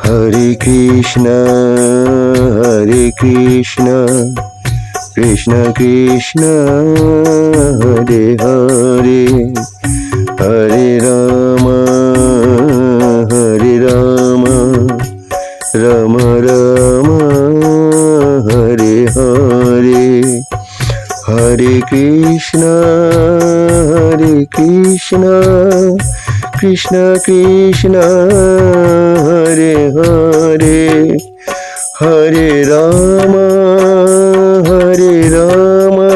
Hare Krishna, Krishna Krishna, Hare Hare, Hare Rama, Hare Rama, Rama Rama, Hare Hare, Hare Krishna, Krishna Krishna, Hare Hare, Hare Rama, Hare Rama,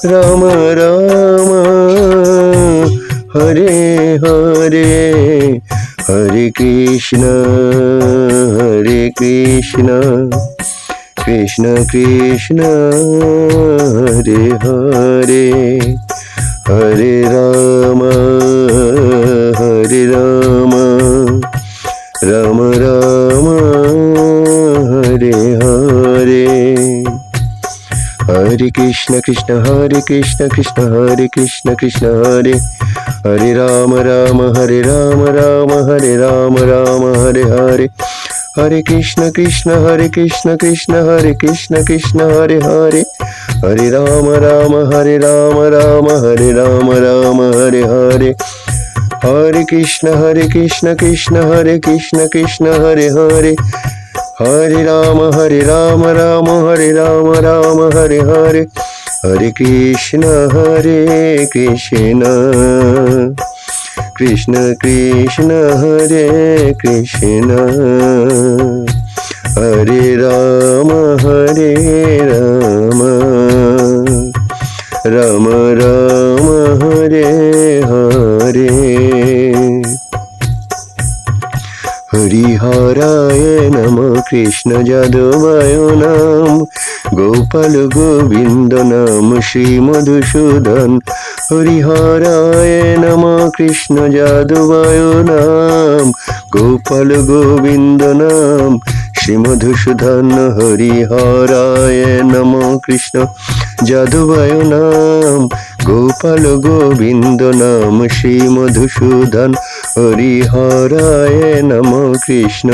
Rama Rama, Hare Hare, Hare Krishna, Krishna Krishna, Hare Hare, Hare Rama, Hare Rama, Rama Rama, Hare Hare, Hare Krishna, Krishna Krishna, Hare Krishna, Krishna Hare, Hare Rama, Rama Hare Rama, Rama Hare Rama, Rama Hare Hare, Hare Krishna, Krishna Krishna, Hare Krishna, Krishna Hare Hare, Hare Rama, Rama Hare Rama, Rama Hare Rama, Rama Hare Hare, Hare Krishna, Krishna Hare Krishna, Krishna Hare Hare, Hare Rama, Rama Hare Rama, Rama Hare Hare, Hare Krishna, Krishna Krishna, Hare Krishna, Hare Rama, Rama Rama, Hare Hare, Hariharaya Namah, Krishna Jadavaya Nam, Gopal Govinda Nam, Shri Madhusudan. Hariharaya Namah, Krishna Jadavaya Nam, Gopal Govinda Nam, Shri Madhusudan. Hariharaya Namah, Krishna Jadavaya Nam, Gopal Govinda Nam, Shri Madhusudan. Hariharaya Namah, Krishna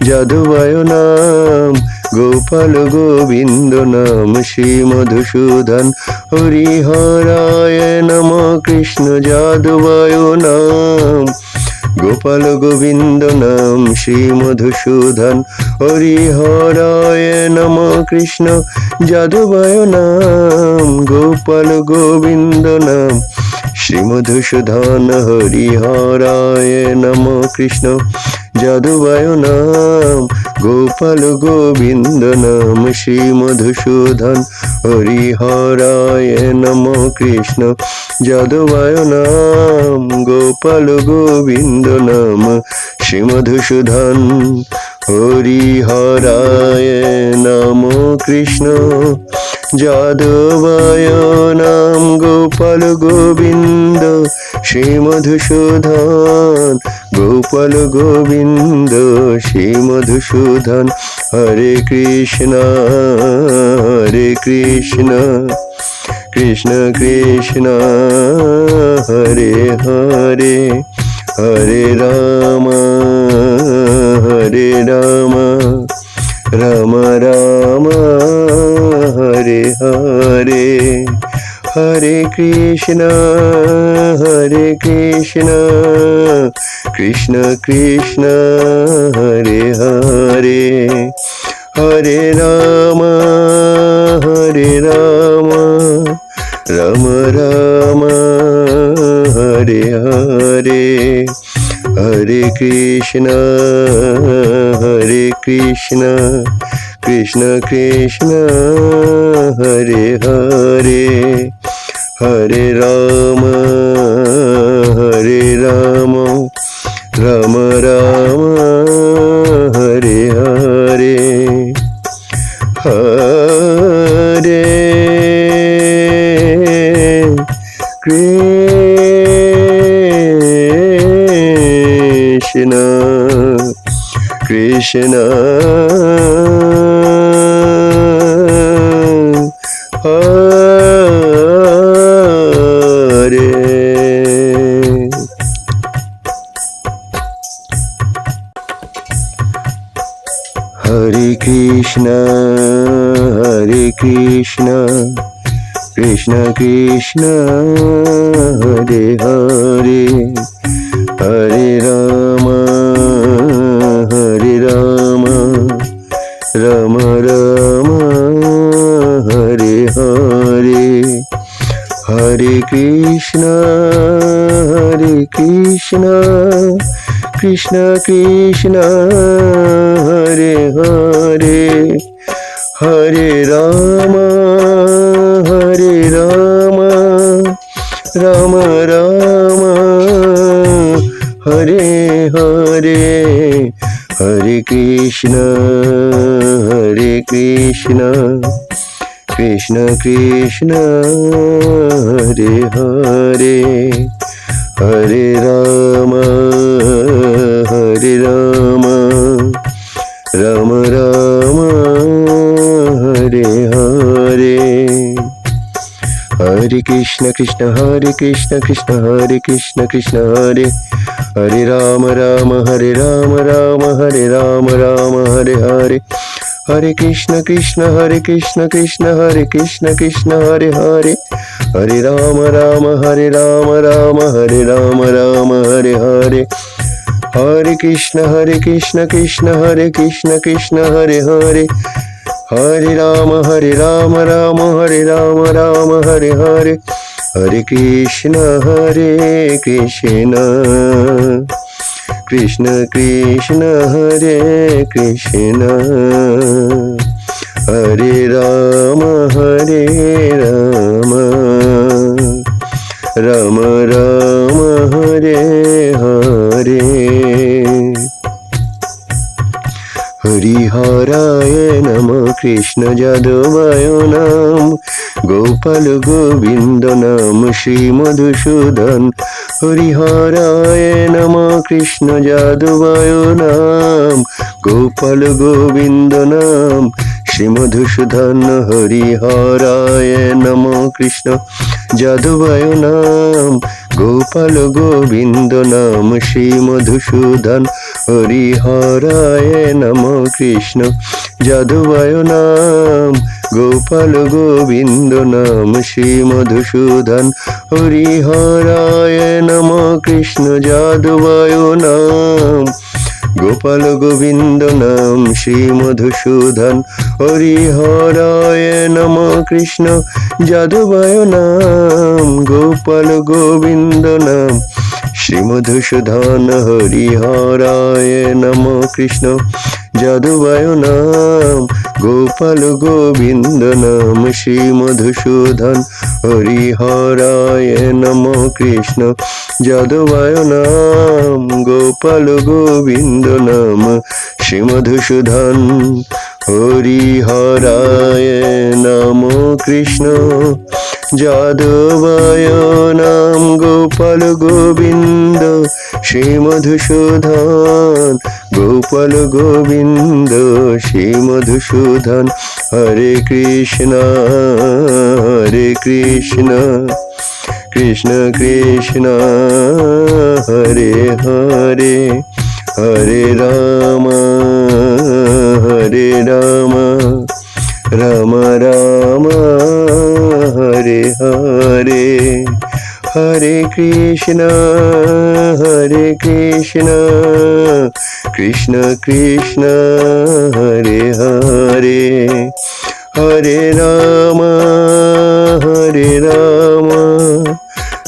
Jadavaya Nam, Gopal Govinda Nam, Shri Madhusudan. Hariharaya Namah, Krishna Jadavaya Nam, Gopal Govinda Nam, Shri Madhusudan. Hariharaya Namah, Krishna Jadavaya Nam, Gopal Govinda Nam, Shri Madhusudan. Hariharaya Namah, Krishna Jadavaya Nam, Gopal Govinda Nam, Shri Madhusudan. Hariharaya Namah, Krishna Jadavaya Nam, Gopal Govinda Nam, Shri Madhusudan. Hariharaya Namah, Krishna Jadavaya Nam, Gopal Govinda Shri Madhusudan. Gopal Govinda Shri Madhusudan. Hare Krishna, Krishna Krishna, Hare Hare, Hare Rama, Rama Rama, Hare Hare, Hare Krishna, Krishna Krishna, Hare Hare, Hare Rama, Rama Rama, Hare Hare, Hare Krishna, Krishna Krishna, Hare Hare, Hare Rama, Rama Rama, Hare Hare, Hare Krishna, Krishna Hare Krishna, Krishna Krishna, Hare Hare, Hare Rama, Rama Rama, Hare Hare, Hare Krishna, Krishna Krishna, Hare Hare, Hare Rama, Rama Rama, Hare Hare, Hare Krishna, Krishna Krishna, Hare Hare, Hare Rama, Rama Rama, Hare Hare. Hare Krishna, Krishna Hare Krishna, Krishna Hare Krishna, Krishna Hare Hare Rama, Rama Hare Rama, Rama Hare Rama, Rama Hare Hare. Hare Krishna, Krishna Hare Krishna, Krishna Hare Krishna, Krishna Hare Hare. Hare Rama, Rama Hare Rama, Rama Hare Rama, Rama Hare Hare. Hare Krishna, Krishna Hare Krishna, Krishna Hare Hare. Hare Rama, Rama Hare Rama, Rama Hare Hare. Hare Krishna, Krishna Krishna, Hare Krishna. Hare Rama, Rama Rama, Hare Hare. হরিহরায় নম কৃষ্ণ যাদবায় নাম গোপাল গোবিন্দ নাম শ্রী মধুসূদন হরিহরায় নম কৃষ্ণ যাদবায় নাম গোপাল গোবিন্দ নাম শ্রী মধুসূদন হরিহরায় নম কৃষ্ণ যাদবায় নাম গোপাল গোবিন্দ নাম শ্রী মধুসূদন হরিহরায় নম কৃষ্ণ যাদবায় নাম গোপাল গোবিন্দ নাম শ্রী মধুসূদন হরিহরায় নম কৃষ্ণ যাদবায় নাম গোপাল গোবিন্দ নাম শ্রী মধুসূদন হরিহরায় নম কৃষ্ণ যাদবায় নাম গোপাল গোবিন্দ নাম শ্রী মধুসূদন হরিহরায় নম কৃষ্ণ যাদবায় নাম গোপাল গোবিন্দ নাম শ্রী মধুসূদন হরিহরায় নম কৃষ্ণ যাদবায় নাম গোপাল গোবিন্দ নাম শ্রী মধুসূদন হরিহরায় নম কৃষ্ণ যাদবায় নাম গোপাল গোবিন্দ শ্রী মধুসূদন গোপাল গোবিন্দ শ্রী মধুসূদন হরে কৃষ্ণ কৃষ্ণ কৃষ্ণ হরে হরে হরে রাম রাম রাম হরে হরে হরে কৃষ্ণ কৃষ্ণ কৃষ্ণ হরে হরে হরে রাম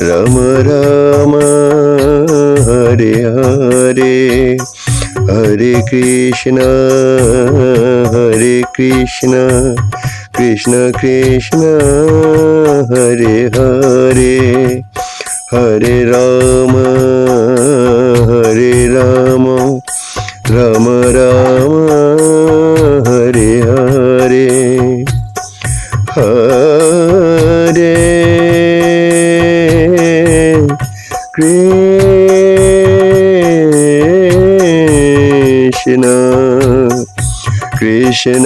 রাম রাম হরে হরে হরে কৃষ্ণ কৃষ্ণ কৃষ্ণ হরে হরে হরে রাম রাম রাম হরে হরে হরে কৃষ্ণ কৃষ্ণ